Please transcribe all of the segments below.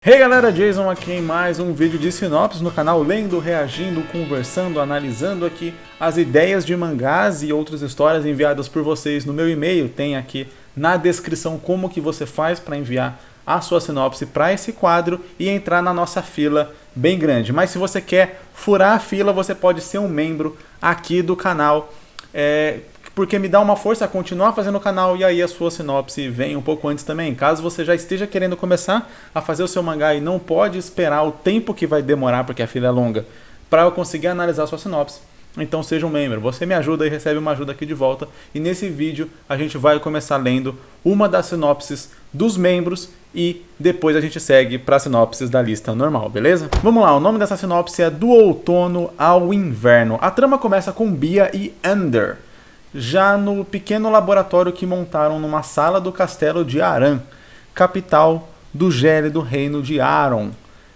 Hey galera, Jason aqui em mais um vídeo de sinopse no canal Lendo, Reagindo, Conversando, Analisando aqui as ideias de mangás e outras histórias enviadas por vocês no meu e-mail. Tem aqui na descrição como que você faz para enviar a sua sinopse para esse quadro e entrar na nossa fila bem grande. Mas se você quer furar a fila, você pode ser um membro aqui do canal, porque me dá uma força a continuar fazendo o canal e aí a sua sinopse vem um pouco antes também. Caso você já esteja querendo começar a fazer o seu mangá e não pode esperar o tempo que vai demorar, porque a fila é longa, para eu conseguir analisar a sua sinopse, então seja um membro. Você me ajuda e recebe uma ajuda aqui de volta. E nesse vídeo a gente vai começar lendo uma das sinopses dos membros e depois a gente segue para as sinopses da lista normal, beleza? Vamos lá, o nome dessa sinopse é Do Outono ao Inverno. A trama começa com Bia e Ender já no pequeno laboratório que montaram numa sala do castelo de Aran, capital do gélido reino de Aron.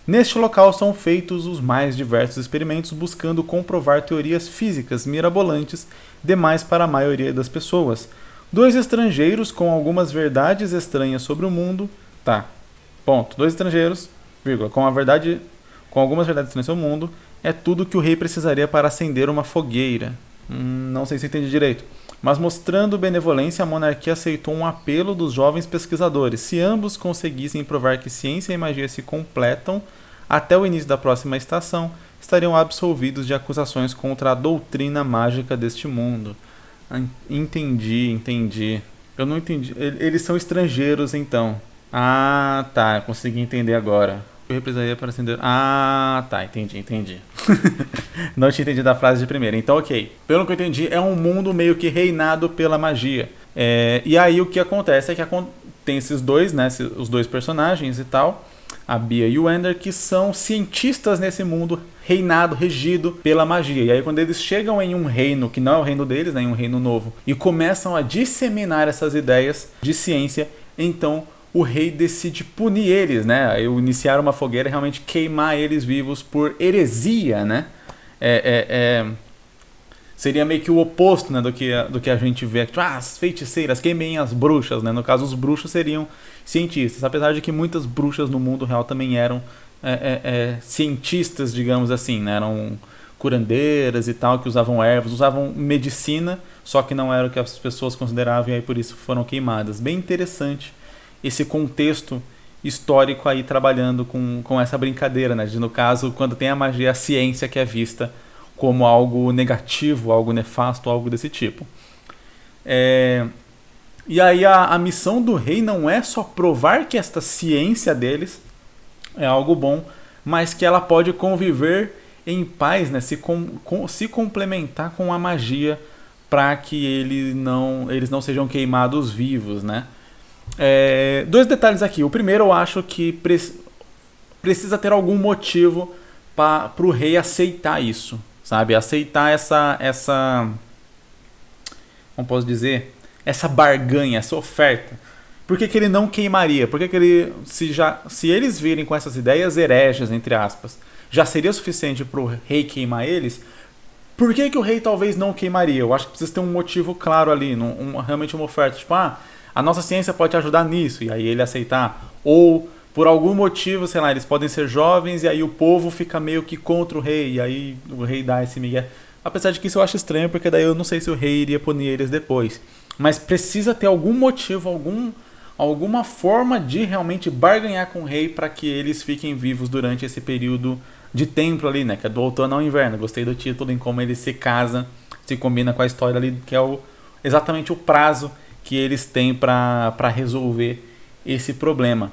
Neste local são feitos os mais diversos experimentos buscando comprovar teorias físicas mirabolantes demais para a maioria das pessoas. Dois estrangeiros com algumas verdades estranhas sobre o mundo... Dois estrangeiros, com algumas verdades estranhas sobre o mundo, é tudo que o rei precisaria para acender uma fogueira. Não sei se entendi direito. Mas mostrando benevolência, a monarquia aceitou um apelo dos jovens pesquisadores. Se ambos conseguissem provar que ciência e magia se completam até o início da próxima estação, estariam absolvidos de acusações contra a doutrina mágica deste mundo. Entendi. Eu não entendi. Eles são estrangeiros, então. Consegui entender agora. Eu precisaria para acender... entendi. Não tinha entendido a frase de primeira. Então, ok. Pelo que eu entendi, é um mundo meio que reinado pela magia. E aí o que acontece é que tem esses dois, né? Os dois personagens e tal, a Bia e o Ender, que são cientistas nesse mundo reinado, regido pela magia. E aí quando eles chegam em um reino, que não é o reino deles, né? Em um reino novo, e começam a disseminar essas ideias de ciência, então o rei decide punir eles, né? Iniciar uma fogueira e realmente queimar eles vivos por heresia, né? Seria meio que o oposto, né, do que a gente vê aqui. As feiticeiras, queimem as bruxas, né? No caso, os bruxos seriam cientistas. Apesar de que muitas bruxas no mundo real também eram cientistas, digamos assim, né? Eram curandeiras e tal, que usavam ervas, usavam medicina, só que não era o que as pessoas consideravam e aí por isso foram queimadas. Bem interessante esse contexto histórico aí trabalhando com essa brincadeira, né? No caso, quando tem a magia, a ciência que é vista como algo negativo, algo nefasto, algo desse tipo. E aí a missão do rei não é só provar que esta ciência deles é algo bom, mas que ela pode conviver em paz, né? Se complementar com a magia para que eles não sejam queimados vivos, né? Dois detalhes aqui. O primeiro, eu acho que precisa ter algum motivo para o rei aceitar isso, sabe? Aceitar essa como posso dizer, essa barganha, essa oferta. Por que ele não queimaria? Por que ele, se eles virem com essas ideias hereges, entre aspas, já seria suficiente para o rei queimar eles? Por que o rei talvez não queimaria? Eu acho que precisa ter um motivo claro ali, realmente uma oferta, tipo, a nossa ciência pode te ajudar nisso, e aí ele aceitar. Ou, por algum motivo, sei lá, eles podem ser jovens, e aí o povo fica meio que contra o rei, e aí o rei dá esse migué. Apesar de que isso eu acho estranho, porque daí eu não sei se o rei iria punir eles depois. Mas precisa ter algum motivo, alguma forma de realmente barganhar com o rei para que eles fiquem vivos durante esse período de tempo ali, né? Que é do outono ao inverno. Gostei do título, em como ele se casa, se combina com a história ali, que é exatamente o prazo que eles têm para resolver esse problema.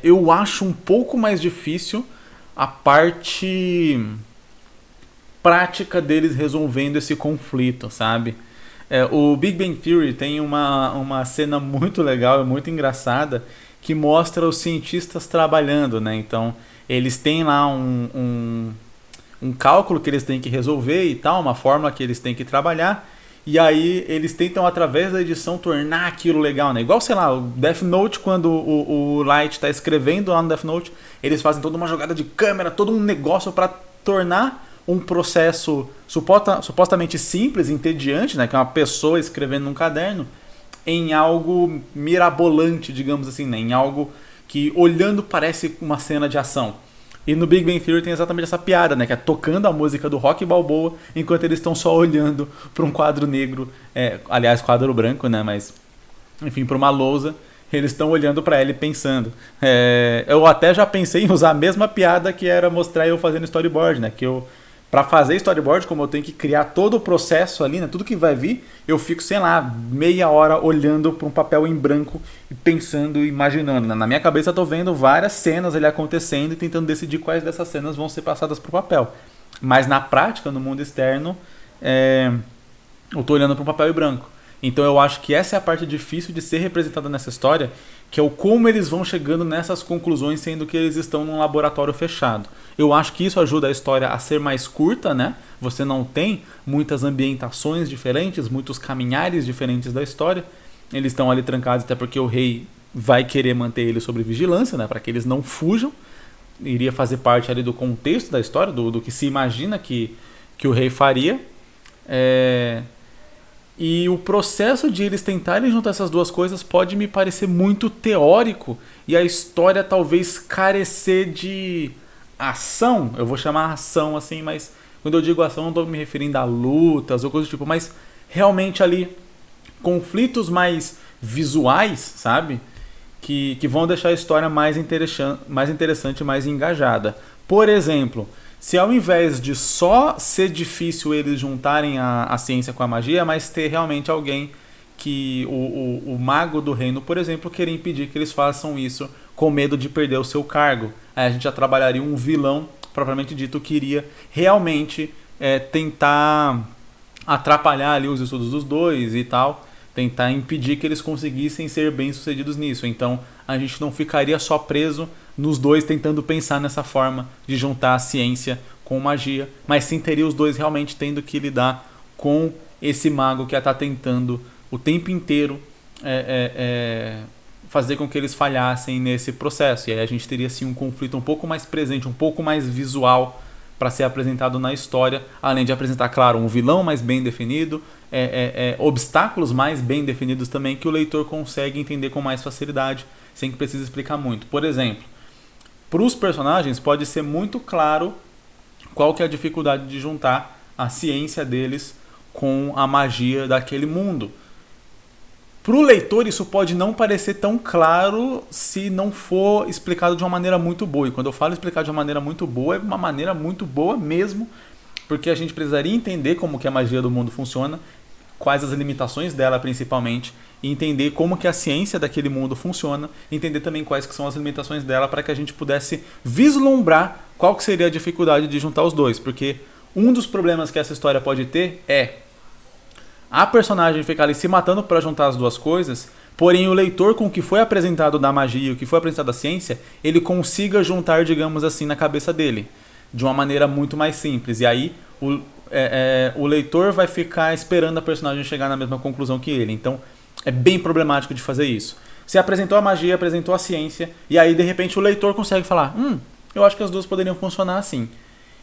Eu acho um pouco mais difícil a parte prática deles resolvendo esse conflito, sabe? O Big Bang Theory tem uma cena muito legal e muito engraçada que mostra os cientistas trabalhando, né? Então, eles têm lá um cálculo que eles têm que resolver e tal, uma fórmula que eles têm que trabalhar. E aí eles tentam, através da edição, tornar aquilo legal, né? Igual, sei lá, o Death Note, quando o Light está escrevendo lá no Death Note, eles fazem toda uma jogada de câmera, todo um negócio para tornar um processo supostamente simples, entediante, né? Que é uma pessoa escrevendo num caderno, em algo mirabolante, digamos assim, né? Em algo que olhando parece uma cena de ação. E no Big Bang Theory tem exatamente essa piada, né? Que é tocando a música do Rock Balboa enquanto eles estão só olhando para um quadro negro. Aliás, quadro branco, né? Mas, enfim, para uma lousa. Eles estão olhando para ela e pensando. Eu até já pensei em usar a mesma piada que era mostrar eu fazendo storyboard, né? Que eu, para fazer storyboard, como eu tenho que criar todo o processo ali, né? Tudo que vai vir, eu fico, sei lá, meia hora olhando para um papel em branco e pensando, imaginando. Né? Na minha cabeça eu tô vendo várias cenas ali acontecendo e tentando decidir quais dessas cenas vão ser passadas para o papel. Mas na prática, no mundo externo, eu tô olhando para um papel em branco. Então eu acho que essa é a parte difícil de ser representada nessa história, que é o como eles vão chegando nessas conclusões, sendo que eles estão num laboratório fechado. Eu acho que isso ajuda a história a ser mais curta, né? Você não tem muitas ambientações diferentes, muitos caminhares diferentes da história. Eles estão ali trancados até porque o rei vai querer manter eles sob vigilância, né? Para que eles não fujam. Iria fazer parte ali do contexto da história, do que se imagina que o rei faria. E o processo de eles tentarem juntar essas duas coisas pode me parecer muito teórico e a história talvez carecer de ação. Eu vou chamar ação assim, mas quando eu digo ação não estou me referindo a lutas ou coisas do tipo, mas realmente ali conflitos mais visuais, sabe? Que vão deixar a história mais interessante, mais engajada. Por exemplo, se ao invés de só ser difícil eles juntarem a ciência com a magia, mas ter realmente alguém que o mago do reino, por exemplo, querer impedir que eles façam isso com medo de perder o seu cargo. Aí a gente já trabalharia um vilão, propriamente dito, que iria realmente tentar atrapalhar ali os estudos dos dois e tal, tentar impedir que eles conseguissem ser bem-sucedidos nisso. Então a gente não ficaria só preso nos dois tentando pensar nessa forma de juntar a ciência com magia, mas sim teria os dois realmente tendo que lidar com esse mago que está tentando o tempo inteiro fazer com que eles falhassem nesse processo. E aí a gente teria sim um conflito um pouco mais presente, um pouco mais visual para ser apresentado na história, além de apresentar, claro, um vilão mais bem definido, obstáculos mais bem definidos também, que o leitor consegue entender com mais facilidade, sem que precise explicar muito. Por exemplo, para os personagens pode ser muito claro qual que é a dificuldade de juntar a ciência deles com a magia daquele mundo. Para o leitor isso pode não parecer tão claro se não for explicado de uma maneira muito boa. E quando eu falo explicar de uma maneira muito boa, é uma maneira muito boa mesmo, porque a gente precisaria entender como que a magia do mundo funciona, quais as limitações dela principalmente, e entender como que a ciência daquele mundo funciona, entender também quais que são as limitações dela para que a gente pudesse vislumbrar qual que seria a dificuldade de juntar os dois, porque um dos problemas que essa história pode ter é a personagem ficar ali se matando para juntar as duas coisas, porém o leitor com o que foi apresentado da magia e o que foi apresentado da ciência, ele consiga juntar, digamos assim, na cabeça dele, de uma maneira muito mais simples, e aí o leitor vai ficar esperando a personagem chegar na mesma conclusão que ele. Então é bem problemático de fazer isso. Você apresentou a magia, apresentou a ciência, e aí de repente o leitor consegue falar, eu acho que as duas poderiam funcionar assim.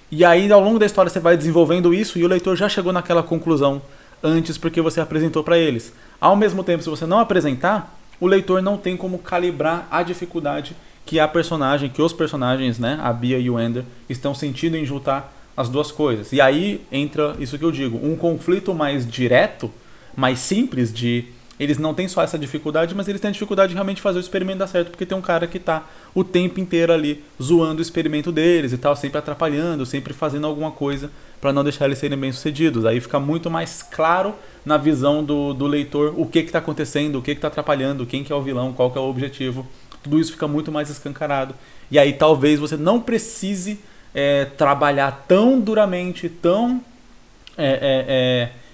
E aí ao longo da história você vai desenvolvendo isso e o leitor já chegou naquela conclusão antes porque você apresentou para eles. Ao mesmo tempo, se você não apresentar, o leitor não tem como calibrar a dificuldade que a personagem, que os personagens, né, a Bia e o Ender, estão sentindo em juntar as duas coisas. E aí entra isso que eu digo, um conflito mais direto, mais simples de... Eles não têm só essa dificuldade, mas eles têm a dificuldade de realmente fazer o experimento dar certo, porque tem um cara que está o tempo inteiro ali zoando o experimento deles e tal, sempre atrapalhando, sempre fazendo alguma coisa para não deixar eles serem bem-sucedidos. Aí fica muito mais claro na visão do leitor o que está acontecendo, o que está atrapalhando, quem que é o vilão, qual que é o objetivo. Tudo isso fica muito mais escancarado. E aí talvez você não precise trabalhar tão duramente, tão...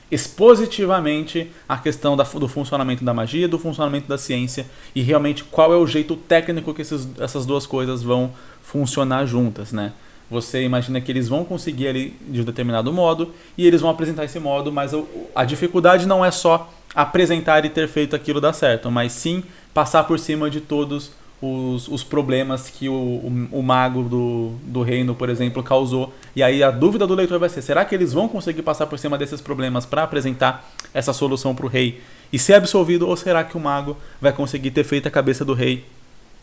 expositivamente a questão do funcionamento da magia, do funcionamento da ciência e realmente qual é o jeito técnico que essas duas coisas vão funcionar juntas, né? Você imagina que eles vão conseguir ali de um determinado modo e eles vão apresentar esse modo, mas a dificuldade não é só apresentar e ter feito aquilo dar certo, mas sim passar por cima de todos os problemas que o mago do reino, por exemplo, causou. E aí a dúvida do leitor vai ser, será que eles vão conseguir passar por cima desses problemas para apresentar essa solução para o rei e ser absolvido, ou será que o mago vai conseguir ter feito a cabeça do rei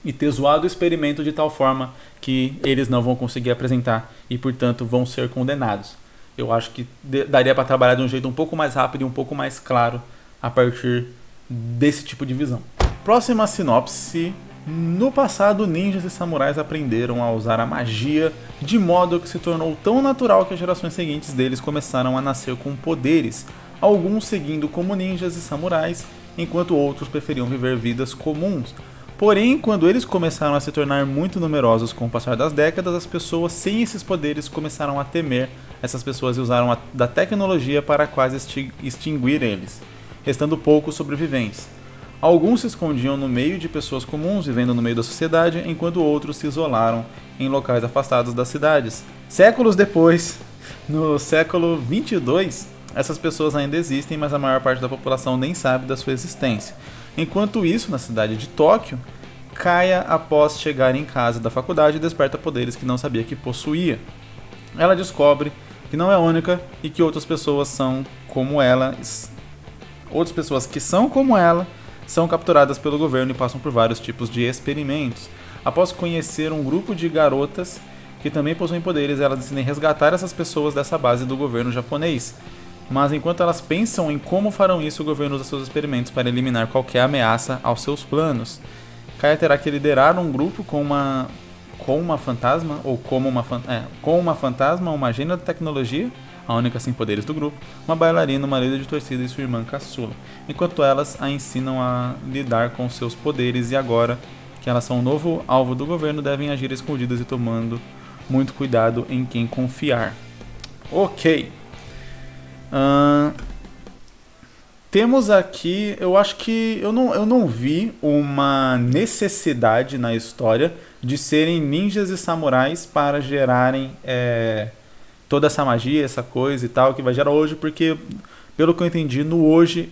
e ter zoado o experimento de tal forma que eles não vão conseguir apresentar e, portanto, vão ser condenados. Eu acho que daria para trabalhar de um jeito um pouco mais rápido e um pouco mais claro a partir desse tipo de visão. Próxima sinopse. No passado, ninjas e samurais aprenderam a usar a magia de modo que se tornou tão natural que as gerações seguintes deles começaram a nascer com poderes, alguns seguindo como ninjas e samurais, enquanto outros preferiam viver vidas comuns. Porém, quando eles começaram a se tornar muito numerosos com o passar das décadas, as pessoas sem esses poderes começaram a temer essas pessoas e usaram da tecnologia para quase extinguir eles, restando poucos sobreviventes. Alguns se escondiam no meio de pessoas comuns, vivendo no meio da sociedade, enquanto outros se isolaram em locais afastados das cidades. Séculos depois, no século 22, essas pessoas ainda existem, mas a maior parte da população nem sabe da sua existência. Enquanto isso, na cidade de Tóquio, Kaia, após chegar em casa da faculdade, desperta poderes que não sabia que possuía. Ela descobre que não é única e que outras pessoas são como ela, são capturadas pelo governo e passam por vários tipos de experimentos. Após conhecer um grupo de garotas que também possuem poderes, elas decidem resgatar essas pessoas dessa base do governo japonês. Mas enquanto elas pensam em como farão isso, o governo usa seus experimentos para eliminar qualquer ameaça aos seus planos. Kaia terá que liderar um grupo com uma fantasma, uma gênia da tecnologia, a única sem poderes do grupo, uma bailarina, uma líder de torcida e sua irmã caçula, enquanto elas a ensinam a lidar com seus poderes e agora que elas são um novo alvo do governo, devem agir escondidas e tomando muito cuidado em quem confiar. Ok. Temos aqui, eu acho que eu não vi uma necessidade na história de serem ninjas e samurais para gerarem toda essa magia, essa coisa e tal, que vai gerar hoje, porque, pelo que eu entendi, no hoje,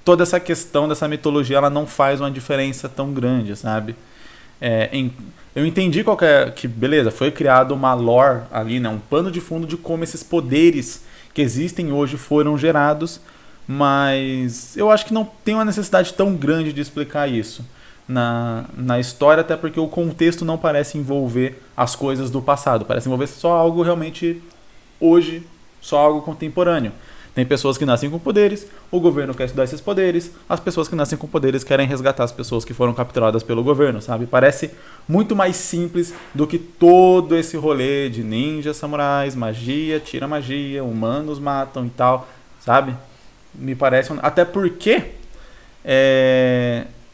toda essa questão dessa mitologia, ela não faz uma diferença tão grande, sabe? Eu entendi que, beleza, foi criado uma lore ali, né, um pano de fundo de como esses poderes que existem hoje foram gerados, mas eu acho que não tem uma necessidade tão grande de explicar isso na história, até porque o contexto não parece envolver as coisas do passado, parece envolver só algo realmente hoje, só algo contemporâneo. Tem pessoas que nascem com poderes, o governo quer estudar esses poderes, as pessoas que nascem com poderes querem resgatar as pessoas que foram capturadas pelo governo, sabe? Parece muito mais simples do que todo esse rolê de ninjas, samurais, magia, tira magia, humanos matam e tal, sabe? Me parece... Até porque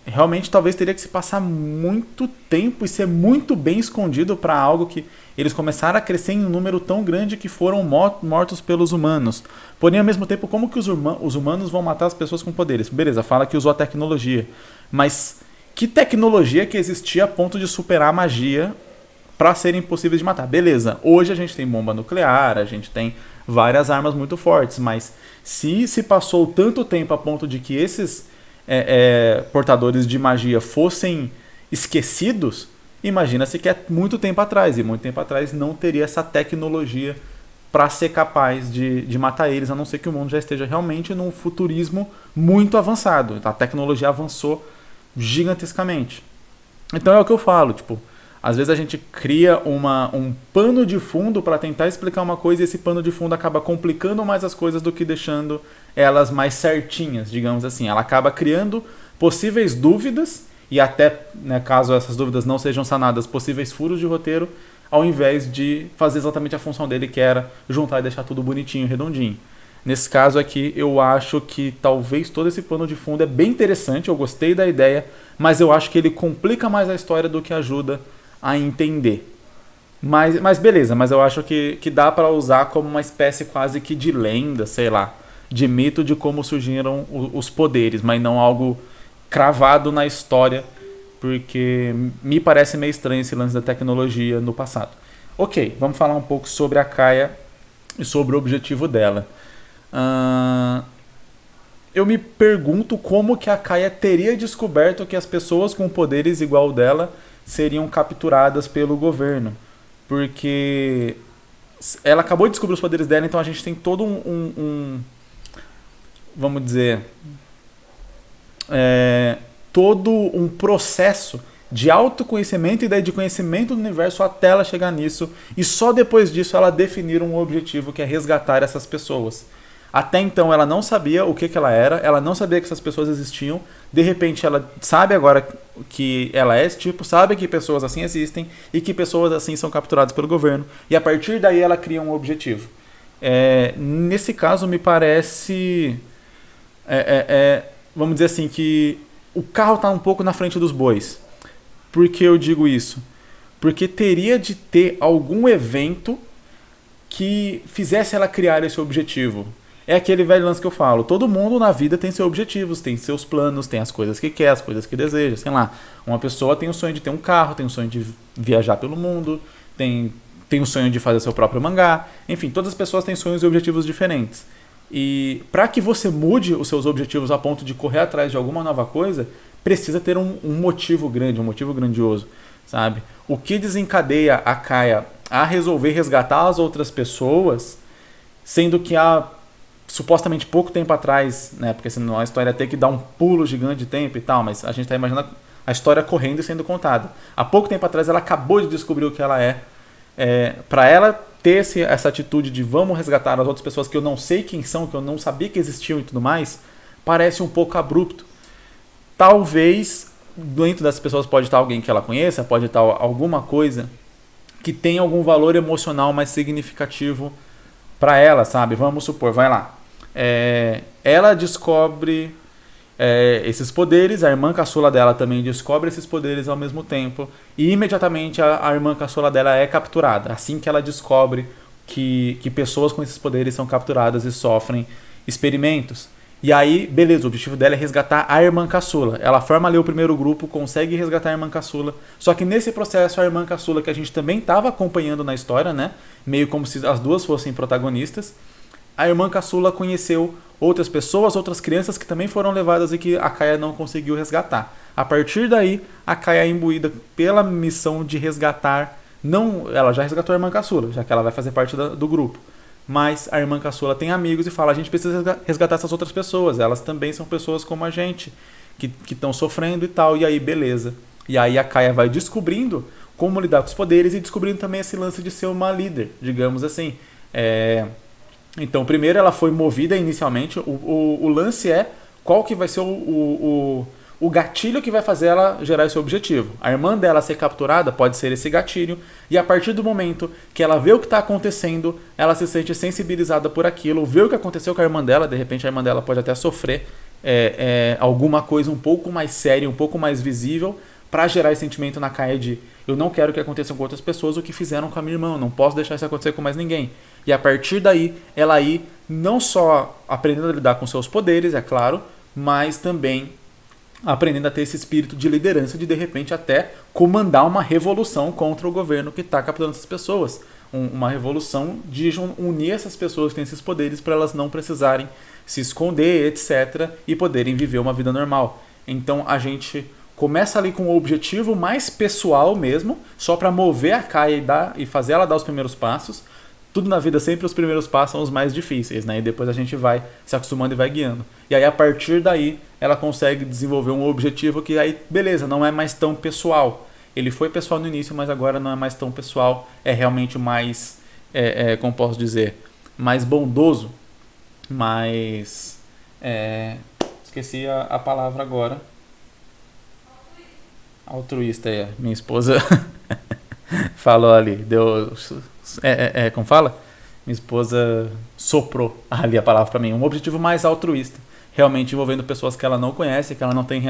realmente talvez teria que se passar muito tempo e ser muito bem escondido para algo que eles começaram a crescer em um número tão grande que foram mortos pelos humanos. Porém, ao mesmo tempo, como que os humanos vão matar as pessoas com poderes? Beleza, fala que usou a tecnologia. Mas que tecnologia que existia a ponto de superar a magia para serem impossíveis de matar? Beleza, hoje a gente tem bomba nuclear, a gente tem várias armas muito fortes, mas se passou tanto tempo a ponto de que esses portadores de magia fossem esquecidos, imagina-se que é muito tempo atrás, e muito tempo atrás não teria essa tecnologia para ser capaz de matar eles, a não ser que o mundo já esteja realmente num futurismo muito avançado. A tecnologia avançou gigantescamente. Então é o que eu falo, tipo, às vezes a gente cria um pano de fundo para tentar explicar uma coisa e esse pano de fundo acaba complicando mais as coisas do que deixando elas mais certinhas, digamos assim. Ela acaba criando possíveis dúvidas e até, né, caso essas dúvidas não sejam sanadas, possíveis furos de roteiro, ao invés de fazer exatamente a função dele, que era juntar e deixar tudo bonitinho, redondinho. Nesse caso aqui, eu acho que talvez todo esse pano de fundo é bem interessante, eu gostei da ideia, mas eu acho que ele complica mais a história do que ajuda a entender. Mas beleza, mas eu acho que dá para usar como uma espécie quase que de lenda, sei lá, de mito de como surgiram os poderes, mas não algo cravado na história, porque me parece meio estranho esse lance da tecnologia no passado. Ok, vamos falar um pouco sobre a Kaia e sobre o objetivo dela. Eu me pergunto como que a Kaia teria descoberto que as pessoas com poderes igual dela seriam capturadas pelo governo, porque ela acabou de descobrir os poderes dela, então a gente tem todo vamos dizer, todo um processo de autoconhecimento e daí de conhecimento do universo até ela chegar nisso. E só depois disso ela definir um objetivo que é resgatar essas pessoas. Até então ela não sabia o que ela era, ela não sabia que essas pessoas existiam. De repente ela sabe agora que ela é esse tipo, sabe que pessoas assim existem e que pessoas assim são capturadas pelo governo. E a partir daí ela cria um objetivo. Nesse caso me parece, vamos dizer assim, que o carro está um pouco na frente dos bois. Por que eu digo isso? Porque teria de ter algum evento que fizesse ela criar esse objetivo. É aquele velho lance que eu falo. Todo mundo na vida tem seus objetivos, tem seus planos, tem as coisas que quer, as coisas que deseja. Sei lá, uma pessoa tem o sonho de ter um carro, tem o sonho de viajar pelo mundo, tem o sonho de fazer seu próprio mangá. Enfim, todas as pessoas têm sonhos e objetivos diferentes. E para que você mude os seus objetivos a ponto de correr atrás de alguma nova coisa, precisa ter um motivo grande, um motivo grandioso, sabe? O que desencadeia a Kaia a resolver resgatar as outras pessoas, sendo que há supostamente pouco tempo atrás, né? Porque senão a história tem que dar um pulo gigante de tempo e tal, mas a gente está imaginando a história correndo e sendo contada. Há pouco tempo atrás ela acabou de descobrir o que ela é. Para ela ter essa atitude de vamos resgatar as outras pessoas que eu não sei quem são, que eu não sabia que existiam e tudo mais, parece um pouco abrupto. Talvez dentro dessas pessoas pode estar alguém que ela conheça, pode estar alguma coisa que tenha algum valor emocional mais significativo para ela, sabe? Vamos supor, vai lá. Ela descobre esses poderes, a irmã caçula dela também descobre esses poderes ao mesmo tempo, e imediatamente a irmã caçula dela é capturada, assim que ela descobre que pessoas com esses poderes são capturadas e sofrem experimentos. E aí, beleza, o objetivo dela é resgatar a irmã caçula. Ela forma ali o primeiro grupo, consegue resgatar a irmã caçula. Só que nesse processo, a irmã caçula, que a gente também estava acompanhando na história, né? Meio como se as duas fossem protagonistas. A irmã caçula conheceu outras pessoas, outras crianças que também foram levadas e que a Kaia não conseguiu resgatar. A partir daí, a Kaia é imbuída pela missão de resgatar. Não, ela já resgatou a irmã caçula, já que ela vai fazer parte do grupo. Mas a irmã caçula tem amigos e fala, a gente precisa resgatar essas outras pessoas, elas também são pessoas como a gente, que estão sofrendo e tal, e aí beleza. E aí a Kaia vai descobrindo como lidar com os poderes e descobrindo também esse lance de ser uma líder, digamos assim. Então primeiro ela foi movida inicialmente, o lance é qual que vai ser o gatilho que vai fazer ela gerar esse objetivo. A irmã dela ser capturada pode ser esse gatilho, e a partir do momento que ela vê o que está acontecendo, ela se sente sensibilizada por aquilo, vê o que aconteceu com a irmã dela, de repente a irmã dela pode até sofrer alguma coisa um pouco mais séria, um pouco mais visível, para gerar esse sentimento na Kaia de eu não quero que aconteça com outras pessoas o que fizeram com a minha irmã, eu não posso deixar isso acontecer com mais ninguém. E a partir daí, ela ir não só aprendendo a lidar com seus poderes, é claro, mas também aprendendo a ter esse espírito de liderança, de repente até comandar uma revolução contra o governo que está capturando essas pessoas. Uma revolução de unir essas pessoas que têm esses poderes para elas não precisarem se esconder, etc. e poderem viver uma vida normal. Então a gente começa ali com o objetivo mais pessoal mesmo, só para mover a Kaia e fazer ela dar os primeiros passos. Tudo na vida, sempre os primeiros passos são os mais difíceis, né? E depois a gente vai se acostumando e vai guiando. E aí, a partir daí, ela consegue desenvolver um objetivo que aí, beleza, não é mais tão pessoal. Ele foi pessoal no início, mas agora não é mais tão pessoal. É realmente mais, como posso dizer, mais bondoso. Mais... esqueci a palavra agora. Altruísta, minha esposa falou ali, deu... como fala? Minha esposa soprou ali a palavra para mim. Um objetivo mais altruísta, realmente envolvendo pessoas que ela não conhece, que ela não tem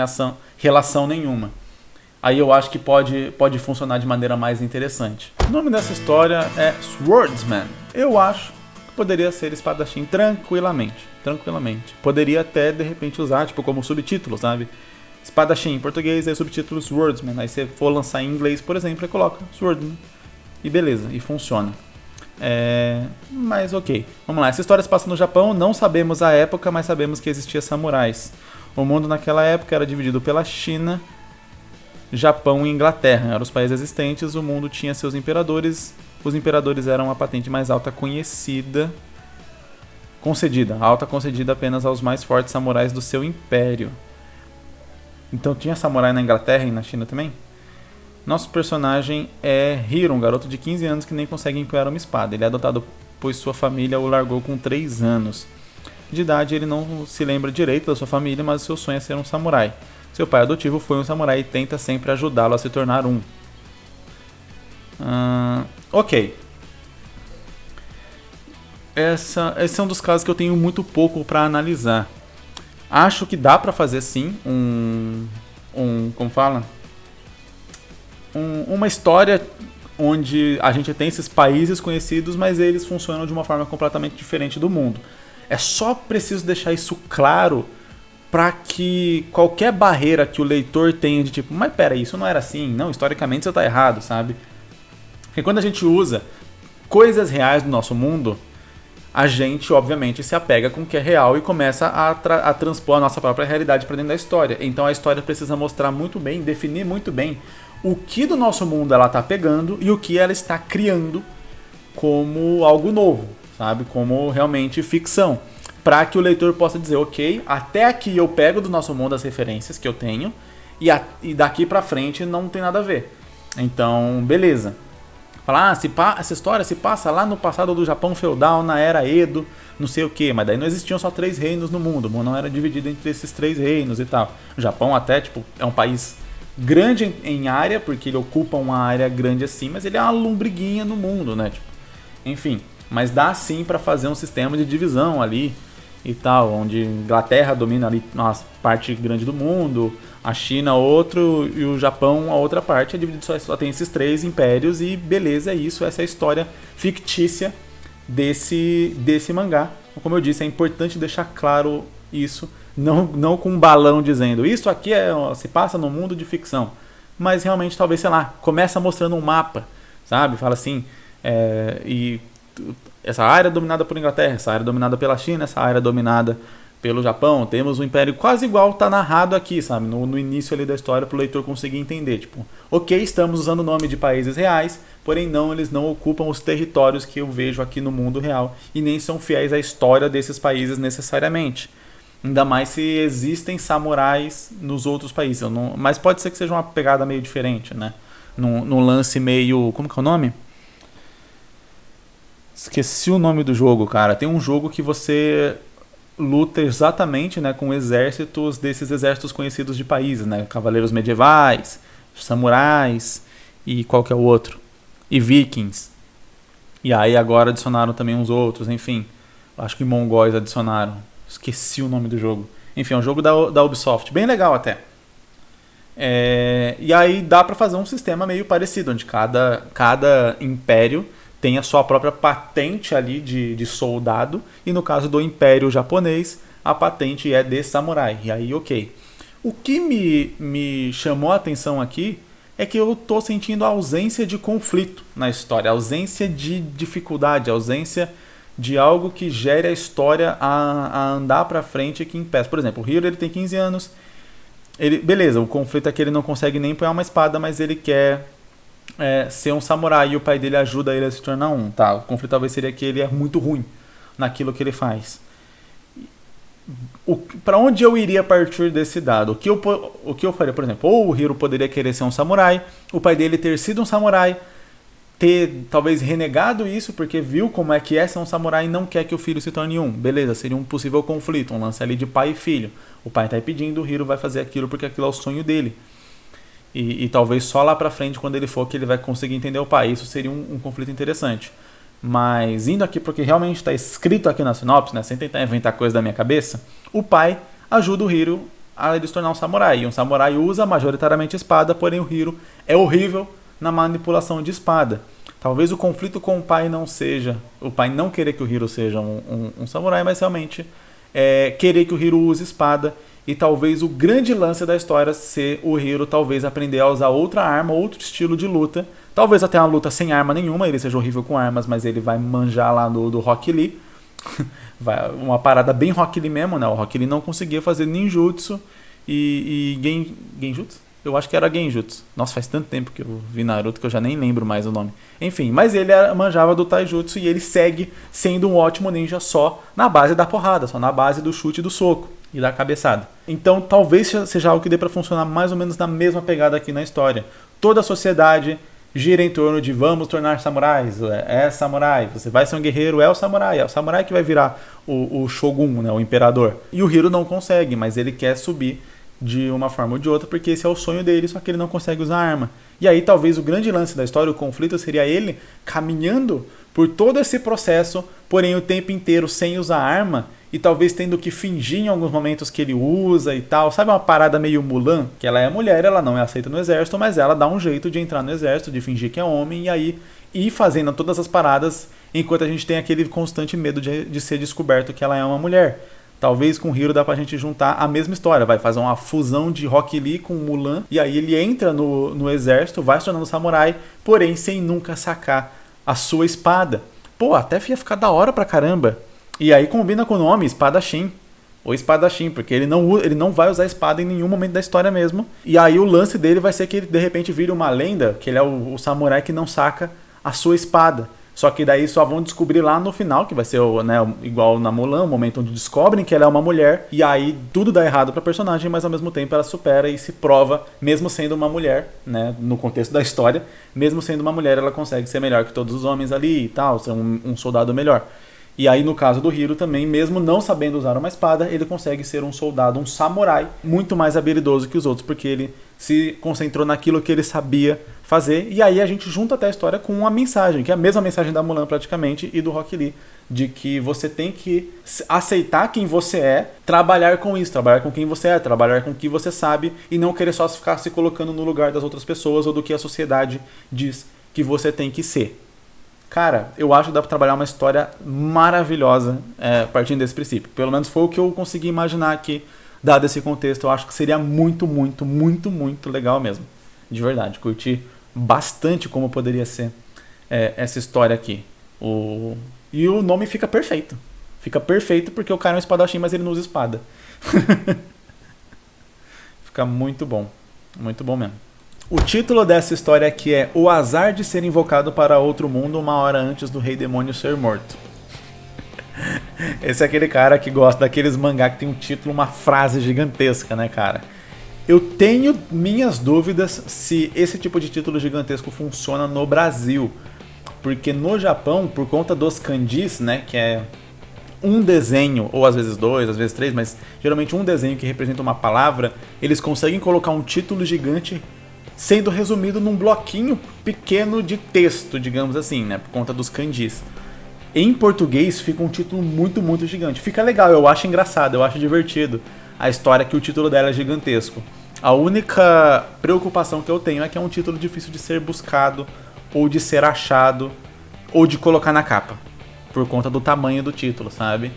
relação nenhuma. Aí eu acho que pode funcionar de maneira mais interessante. O nome dessa história é Swordsman. Eu acho que poderia ser espadachim tranquilamente. Poderia até, de repente, usar tipo como subtítulo, sabe? Espadachim em português, aí subtítulo Swordsman. Aí você for lançar em inglês, por exemplo, aí coloca Swordsman. E beleza, e funciona. Mas ok, vamos lá. Essa história se passa no Japão, não sabemos a época, mas sabemos que existia samurais. O mundo naquela época era dividido pela China, Japão e Inglaterra. Eram os países existentes, o mundo tinha seus imperadores. Os imperadores eram a patente mais alta concedida apenas aos mais fortes samurais do seu império. Então tinha samurai na Inglaterra e na China também? Nosso personagem é Hiro, um garoto de 15 anos que nem consegue empunhar uma espada. Ele é adotado pois sua família o largou com 3 anos. De idade, ele não se lembra direito da sua família, mas seu sonho é ser um samurai. Seu pai adotivo foi um samurai e tenta sempre ajudá-lo a se tornar um. Ok. Esse é um dos casos que eu tenho muito pouco para analisar. Acho que dá para fazer sim como fala? Uma história onde a gente tem esses países conhecidos, mas eles funcionam de uma forma completamente diferente do mundo. É só preciso deixar isso claro para que qualquer barreira que o leitor tenha de tipo, mas pera, isso não era assim, não, historicamente você tá errado, sabe? Porque quando a gente usa coisas reais do nosso mundo, a gente, obviamente, se apega com o que é real e começa a transpor a nossa própria realidade para dentro da história. Então a história precisa mostrar muito bem, definir muito bem o que do nosso mundo ela está pegando e o que ela está criando como algo novo, sabe? Como realmente ficção. Para que o leitor possa dizer, ok, até aqui eu pego do nosso mundo as referências que eu tenho e daqui para frente não tem nada a ver. Então, beleza. Falar, essa história se passa lá no passado do Japão feudal, na era Edo, não sei o que, mas daí não existiam só 3 reinos no mundo, o mundo não era dividido entre esses 3 reinos e tal. O Japão até, tipo, é um país grande em área, porque ele ocupa uma área grande assim, mas ele é uma lombriguinha no mundo, né? Tipo, enfim, mas dá sim para fazer um sistema de divisão ali e tal, onde a Inglaterra domina ali uma parte grande do mundo, a China outro e o Japão a outra parte, é dividido, só tem esses 3 impérios e beleza, é isso, essa é a história fictícia desse mangá. Como eu disse, é importante deixar claro isso, não com um balão dizendo isso aqui se passa no mundo de ficção, mas realmente talvez, sei lá, começa mostrando um mapa, sabe? Fala assim, e essa área é dominada por Inglaterra, essa área é dominada pela China, essa área é dominada pelo Japão, temos um império quase igual, tá narrado aqui, sabe, no início ali da história, pro leitor conseguir entender, tipo, ok, estamos usando o nome de países reais, porém eles não ocupam os territórios que eu vejo aqui no mundo real, e nem são fiéis à história desses países necessariamente, ainda mais se existem samurais nos outros países, mas pode ser que seja uma pegada meio diferente, né, num lance meio, como que é o nome? Esqueci o nome do jogo, cara, tem um jogo que você luta exatamente, né, com exércitos desses exércitos conhecidos de países, né, cavaleiros medievais, samurais e qual que é o outro, e vikings. E aí agora adicionaram também uns outros, enfim, acho que mongóis adicionaram, esqueci o nome do jogo. Enfim, é um jogo da Ubisoft, bem legal até. E aí dá pra fazer um sistema meio parecido, onde cada império tem a sua própria patente ali de soldado, e no caso do Império Japonês, a patente é de samurai, e aí ok. O que me chamou a atenção aqui é que eu tô sentindo a ausência de conflito na história, a ausência de dificuldade, a ausência de algo que gere a história a andar pra frente e que impeça. Por exemplo, o Hiro ele tem 15 anos, beleza, o conflito é que ele não consegue nem empunhar uma espada, mas ele quer ser um samurai e o pai dele ajuda ele a se tornar um, tá? O conflito talvez seria que ele é muito ruim naquilo que ele faz. Para onde eu iria a partir desse dado? O que eu faria, por exemplo, ou o Hiro poderia querer ser um samurai, o pai dele ter sido um samurai, ter talvez renegado isso porque viu como é que é ser um samurai e não quer que o filho se torne um. Beleza, seria um possível conflito, um lance ali de pai e filho. O pai tá pedindo, o Hiro vai fazer aquilo porque aquilo é o sonho dele. E talvez só lá pra frente, quando ele for, que ele vai conseguir entender o pai. Isso seria um conflito interessante. Mas indo aqui porque realmente está escrito aqui na sinopse, né, sem tentar inventar coisa da minha cabeça, o pai ajuda o Hiro a ele se tornar um samurai. E um samurai usa majoritariamente espada, porém o Hiro é horrível na manipulação de espada. Talvez o conflito com o pai não seja o pai não querer que o Hiro seja um samurai, mas realmente querer que o Hiro use espada. E talvez o grande lance da história ser o Hiro talvez aprender a usar outra arma, outro estilo de luta. Talvez até uma luta sem arma nenhuma, ele seja horrível com armas, mas ele vai manjar lá do Rock Lee. Uma parada bem Rock Lee mesmo, né? O Rock Lee não conseguia fazer ninjutsu e genjutsu? Eu acho que era genjutsu. Nossa, faz tanto tempo que eu vi Naruto que eu já nem lembro mais o nome. Enfim, mas ele manjava do taijutsu e ele segue sendo um ótimo ninja só na base da porrada, só na base do chute e do soco. e dá a cabeçada. Então talvez seja algo que dê para funcionar mais ou menos na mesma pegada aqui na história. Toda a sociedade gira em torno de vamos tornar samurais, é samurai, você vai ser um guerreiro, é o samurai que vai virar o shogun, né, o imperador. E o Hiro não consegue, mas ele quer subir de uma forma ou de outra, porque esse é o sonho dele, só que ele não consegue usar arma. E aí talvez o grande lance da história, o conflito, seria ele caminhando por todo esse processo, porém o tempo inteiro sem usar arma, e talvez tendo que fingir em alguns momentos que ele usa e tal. Sabe uma parada meio Mulan? Que ela é mulher, ela não é aceita no exército, mas ela dá um jeito de entrar no exército, de fingir que é homem, e aí ir fazendo todas as paradas, enquanto a gente tem aquele constante medo de ser descoberto que ela é uma mulher. Talvez com o Hiro dá pra gente juntar a mesma história, vai fazer uma fusão de Rock Lee com Mulan, e aí ele entra no exército, vai se tornando samurai, porém sem nunca sacar a sua espada. Pô, até ia ficar da hora pra caramba. E aí combina com o nome, espadachim. Ou espadachim, porque ele não vai usar espada em nenhum momento da história mesmo. E aí o lance dele vai ser que ele de repente vira uma lenda, que ele é o samurai que não saca a sua espada. Só que daí só vão descobrir lá no final, que vai ser igual na Mulan, o momento onde descobrem que ela é uma mulher. E aí tudo dá errado pra personagem, mas ao mesmo tempo ela supera e se prova, mesmo sendo uma mulher, né, no contexto da história, mesmo sendo uma mulher, ela consegue ser melhor que todos os homens ali e tal, ser um soldado melhor. E aí no caso do Hiro também, mesmo não sabendo usar uma espada, ele consegue ser um soldado, um samurai, muito mais habilidoso que os outros, porque ele se concentrou naquilo que ele sabia fazer. E aí a gente junta até a história com uma mensagem, que é a mesma mensagem da Mulan praticamente e do Rock Lee, de que você tem que aceitar quem você é, trabalhar com isso, trabalhar com quem você é, trabalhar com o que você sabe e não querer só ficar se colocando no lugar das outras pessoas ou do que a sociedade diz que você tem que ser. Cara, eu acho que dá pra trabalhar uma história maravilhosa partindo desse princípio. Pelo menos foi o que eu consegui imaginar aqui, dado esse contexto. Eu acho que seria muito, muito, muito, muito legal mesmo. De verdade, curti bastante como poderia ser essa história aqui. E o nome fica perfeito. Fica perfeito porque o cara é um espadachim, mas ele não usa espada. Fica muito bom. Muito bom mesmo. O título dessa história aqui é O Azar de Ser Invocado para Outro Mundo uma hora antes do Rei Demônio ser morto. Esse é aquele cara que gosta daqueles mangá que tem um título, uma frase gigantesca, né, cara? Eu tenho minhas dúvidas se esse tipo de título gigantesco funciona no Brasil. Porque no Japão, por conta dos kanjis, né, que é um desenho, ou às vezes dois, às vezes três, mas geralmente um desenho que representa uma palavra, eles conseguem colocar um título gigante sendo resumido num bloquinho pequeno de texto, digamos assim, né, por conta dos kanjis. Em português fica um título muito, muito gigante. Fica legal, eu acho engraçado, eu acho divertido a história que o título dela é gigantesco. A única preocupação que eu tenho é que é um título difícil de ser buscado, ou de ser achado, ou de colocar na capa, por conta do tamanho do título, sabe?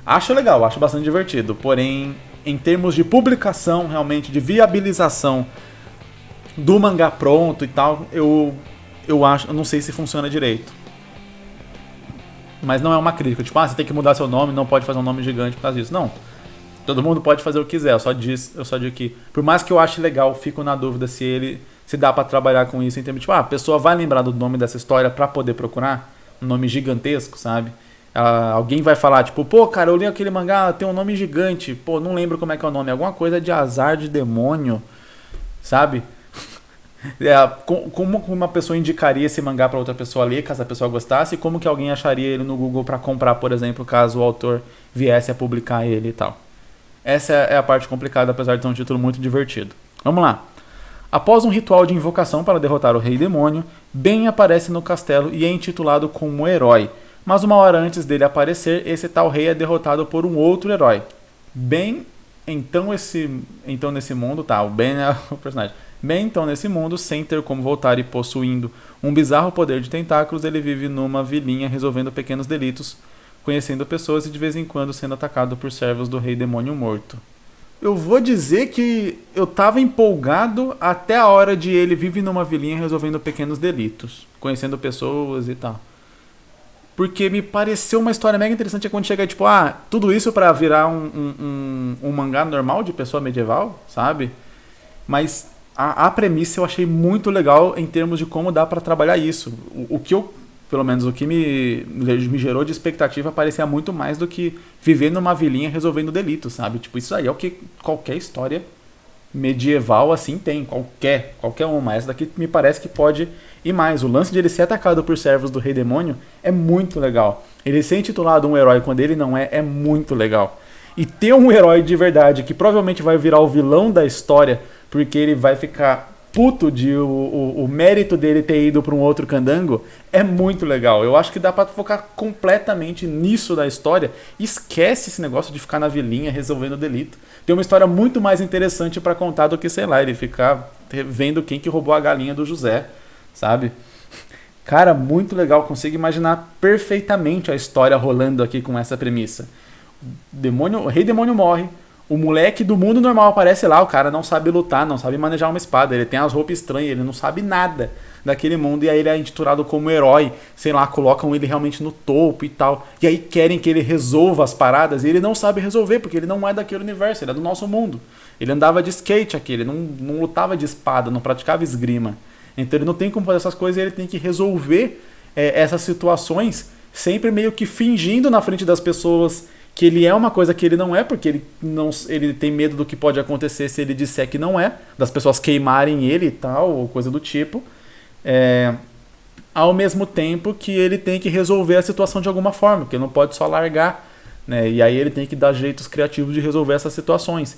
Acho legal, acho bastante divertido, porém, em termos de publicação, realmente, de viabilização do mangá pronto e tal, eu não sei se funciona direito. Mas não é uma crítica, tipo, você tem que mudar seu nome, não pode fazer um nome gigante por causa disso. Não. Todo mundo pode fazer o que quiser, eu só digo que, por mais que eu ache legal, fico na dúvida se dá pra trabalhar com isso em termos de, tipo, a pessoa vai lembrar do nome dessa história pra poder procurar, um nome gigantesco, sabe? Alguém vai falar, tipo, pô, cara, eu li aquele mangá, tem um nome gigante, pô, não lembro como é que é o nome, alguma coisa de azar de demônio, sabe? Como uma pessoa indicaria esse mangá pra outra pessoa ler, caso a pessoa gostasse, e como que alguém acharia ele no Google pra comprar, por exemplo, caso o autor viesse a publicar ele e tal. Essa é a parte complicada, apesar de ser um título muito divertido. Vamos lá. Após um ritual de invocação para derrotar o Rei Demônio, Ben aparece no castelo e é intitulado como herói. Mas uma hora antes dele aparecer, esse tal rei é derrotado por um outro herói. Ben, então nesse mundo, tá, o Ben é o personagem. Ben, então nesse mundo, sem ter como voltar e possuindo um bizarro poder de tentáculos, ele vive numa vilinha resolvendo pequenos delitos, conhecendo pessoas e de vez em quando sendo atacado por servos do Rei Demônio morto. Eu vou dizer que eu tava empolgado até a hora de ele vive numa vilinha resolvendo pequenos delitos, conhecendo pessoas e tal. Porque me pareceu uma história mega interessante quando chega tipo, tudo isso pra virar um mangá normal de pessoa medieval, sabe? Mas a premissa eu achei muito legal em termos de como dá pra trabalhar isso. O que eu pelo menos o que me gerou de expectativa, parecia muito mais do que viver numa vilinha resolvendo delitos, sabe? Tipo, isso aí é o que qualquer história medieval assim tem, qualquer uma. Essa daqui me parece que pode ir mais. O lance de ele ser atacado por servos do Rei Demônio é muito legal. Ele ser intitulado um herói quando ele não é muito legal. E ter um herói de verdade que provavelmente vai virar o vilão da história, porque ele vai ficar puto de o mérito dele ter ido para um outro candango, é muito legal. Eu acho que dá para focar completamente nisso da história. Esquece esse negócio de ficar na vilinha resolvendo delito. Tem uma história muito mais interessante para contar do que, sei lá, ele ficar vendo quem que roubou a galinha do José, sabe? Cara, muito legal. Consigo imaginar perfeitamente a história rolando aqui com essa premissa. O Rei Demônio morre. O moleque do mundo normal aparece lá, o cara não sabe lutar, não sabe manejar uma espada, ele tem as roupas estranhas, ele não sabe nada daquele mundo, e aí ele é intitulado como herói, sei lá, colocam ele realmente no topo e tal, e aí querem que ele resolva as paradas, e ele não sabe resolver, porque ele não é daquele universo, ele é do nosso mundo. Ele andava de skate aqui, ele não lutava de espada, não praticava esgrima, então ele não tem como fazer essas coisas, e ele tem que resolver essas situações, sempre meio que fingindo na frente das pessoas que ele é uma coisa que ele não é, porque ele tem medo do que pode acontecer se ele disser que não é, das pessoas queimarem ele e tal, ou coisa do tipo, ao mesmo tempo que ele tem que resolver a situação de alguma forma, porque ele não pode só largar, né? E aí ele tem que dar jeitos criativos de resolver essas situações.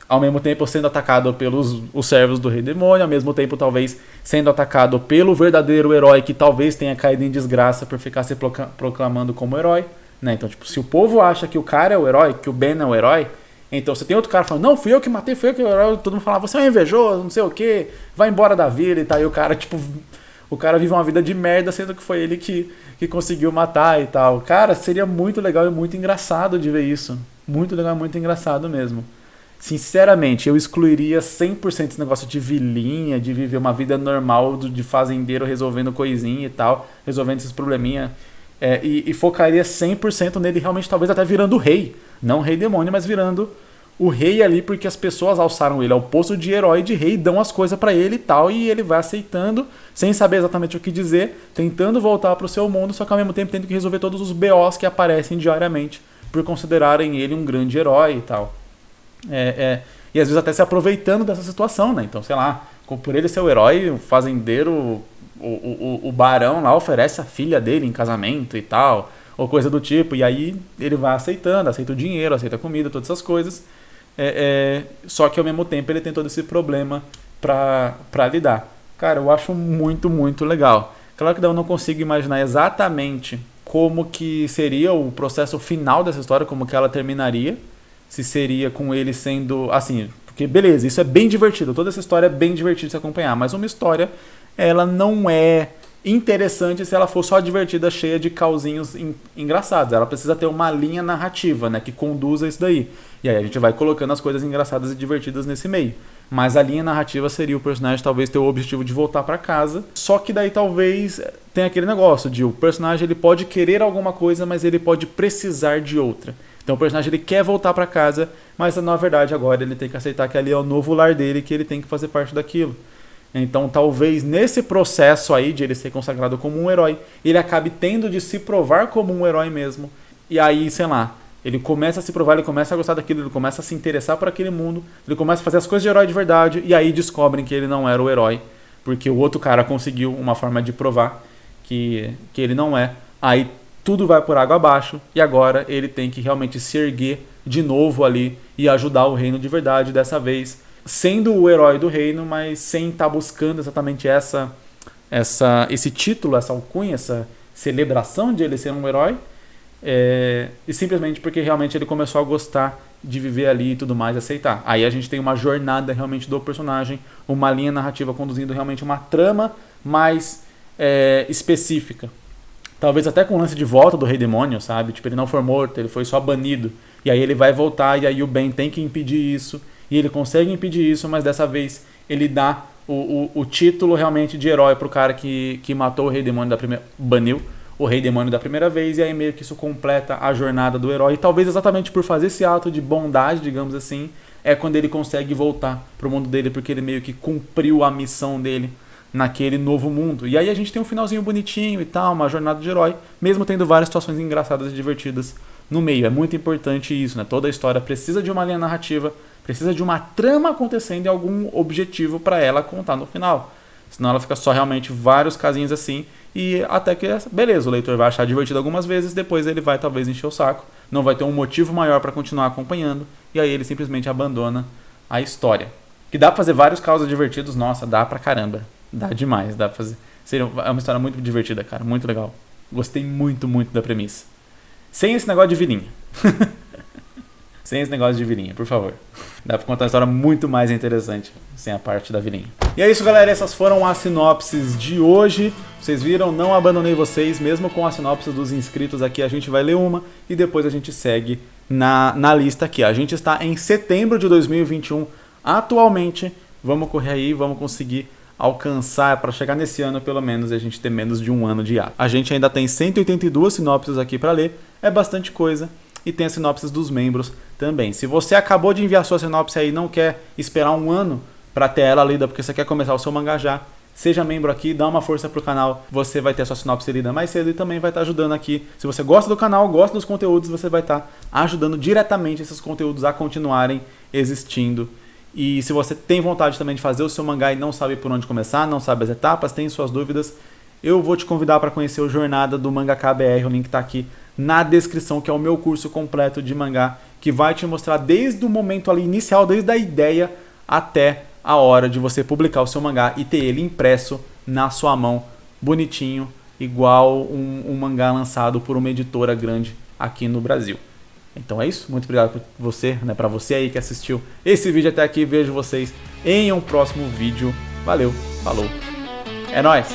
Ao mesmo tempo sendo atacado pelos os servos do Rei Demônio, ao mesmo tempo talvez sendo atacado pelo verdadeiro herói que talvez tenha caído em desgraça por ficar se proclamando como herói. Né? Então, tipo, se o povo acha que o cara é o herói, que o Ben é o herói, então você tem outro cara falando, não, fui eu que matei, fui eu que o herói, todo mundo fala, você é um invejoso, não sei o que, vai embora da vila e tal, e o cara, tipo, o cara vive uma vida de merda, sendo que foi ele que conseguiu matar e tal. Cara, seria muito legal e muito engraçado de ver isso. Muito legal e muito engraçado mesmo. Sinceramente, eu excluiria 100% esse negócio de vilinha, de viver uma vida normal de fazendeiro resolvendo coisinha e tal, resolvendo esses probleminha. E focaria 100% nele realmente, talvez até virando o rei. Não o Rei Demônio, mas virando o rei ali, porque as pessoas alçaram ele ao posto de herói e de rei, dão as coisas pra ele e tal, e ele vai aceitando, sem saber exatamente o que dizer, tentando voltar pro seu mundo, só que ao mesmo tempo tendo que resolver todos os BOs que aparecem diariamente, por considerarem ele um grande herói e tal. E às vezes até se aproveitando dessa situação, né? Então, sei lá, por ele ser o herói, o fazendeiro... O barão lá oferece a filha dele em casamento e tal, ou coisa do tipo, e aí ele vai aceitando, aceita o dinheiro, aceita a comida, todas essas coisas, só que ao mesmo tempo ele tem todo esse problema pra lidar. Cara, eu acho muito, muito legal. Claro que eu não consigo imaginar exatamente como que seria o processo final dessa história, como que ela terminaria, se seria com ele sendo, assim, porque beleza, isso é bem divertido, toda essa história é bem divertida de se acompanhar, mas uma história... ela não é interessante se ela for só divertida, cheia de causinhos engraçados. Ela precisa ter uma linha narrativa, né, que conduza isso daí. E aí a gente vai colocando as coisas engraçadas e divertidas nesse meio. Mas a linha narrativa seria o personagem talvez ter o objetivo de voltar pra casa. Só que daí talvez tenha aquele negócio de o personagem ele pode querer alguma coisa, mas ele pode precisar de outra. Então o personagem ele quer voltar pra casa, mas na verdade agora ele tem que aceitar que ali é o novo lar dele, que ele tem que fazer parte daquilo. Então talvez nesse processo aí de ele ser consagrado como um herói, ele acabe tendo de se provar como um herói mesmo. E aí, sei lá, ele começa a se provar, ele começa a gostar daquilo, ele começa a se interessar por aquele mundo, ele começa a fazer as coisas de herói de verdade, e aí descobrem que ele não era o herói, porque o outro cara conseguiu uma forma de provar que ele não é. Aí tudo vai por água abaixo, e agora ele tem que realmente se erguer de novo ali e ajudar o reino de verdade, dessa vez sendo o herói do reino, mas sem estar buscando exatamente esse título, essa alcunha, essa celebração de ele ser um herói, e simplesmente porque realmente ele começou a gostar de viver ali e tudo mais, aceitar. Aí a gente tem uma jornada realmente do personagem, uma linha narrativa conduzindo realmente uma trama mais específica. Talvez até com o lance de volta do Rei Demônio, sabe? Tipo, ele não foi morto, ele foi só banido. E aí ele vai voltar, e aí o Ben tem que impedir isso. E ele consegue impedir isso, mas dessa vez ele dá o título realmente de herói pro cara que matou o Rei Demônio da primeira... baniu o Rei Demônio da primeira vez, e aí meio que isso completa a jornada do herói. E talvez exatamente por fazer esse ato de bondade, digamos assim, é quando ele consegue voltar pro mundo dele, porque ele meio que cumpriu a missão dele naquele novo mundo. E aí a gente tem um finalzinho bonitinho e tal, uma jornada de herói, mesmo tendo várias situações engraçadas e divertidas no meio. É muito importante isso, né? Toda a história precisa de uma linha narrativa, precisa de uma trama acontecendo e algum objetivo para ela contar no final. Senão ela fica só realmente vários casinhos assim e até que, beleza, o leitor vai achar divertido algumas vezes, depois ele vai talvez encher o saco, não vai ter um motivo maior para continuar acompanhando e aí ele simplesmente abandona a história. Que dá pra fazer vários causos divertidos, nossa, dá pra caramba. Dá demais, dá pra fazer. É uma história muito divertida, cara, muito legal. Gostei muito, muito da premissa. Sem esse negócio de vilinha. Sem esse negócio de vilinha, por favor. Dá pra contar uma história muito mais interessante sem a parte da vilinha. E é isso, galera. Essas foram as sinopses de hoje. Vocês viram, não abandonei vocês. Mesmo com as sinopses dos inscritos aqui, a gente vai ler uma e depois a gente segue na lista aqui. A gente está em setembro de 2021 atualmente. Vamos correr aí, vamos conseguir alcançar para chegar nesse ano pelo menos e a gente ter menos de um ano de ato. A gente ainda tem 182 sinopses aqui para ler. É bastante coisa. E tem as sinopses dos membros também. Se você acabou de enviar sua sinopse aí e não quer esperar um ano para ter ela lida porque você quer começar o seu mangá já, seja membro aqui, dá uma força pro canal, você vai ter a sua sinopse lida mais cedo e também vai estar ajudando aqui. Se você gosta do canal, gosta dos conteúdos, você vai estar ajudando diretamente esses conteúdos a continuarem existindo. E se você tem vontade também de fazer o seu mangá e não sabe por onde começar, não sabe as etapas, tem suas dúvidas, eu vou te convidar para conhecer o Jornada do Mangaka BR, o link está aqui na descrição, que é o meu curso completo de mangá, que vai te mostrar desde o momento ali inicial, desde a ideia até a hora de você publicar o seu mangá e ter ele impresso na sua mão, bonitinho, igual um mangá lançado por uma editora grande aqui no Brasil. Então é isso, muito obrigado por você, né, para você aí que assistiu esse vídeo até aqui, vejo vocês em um próximo vídeo. Valeu, falou, é nóis!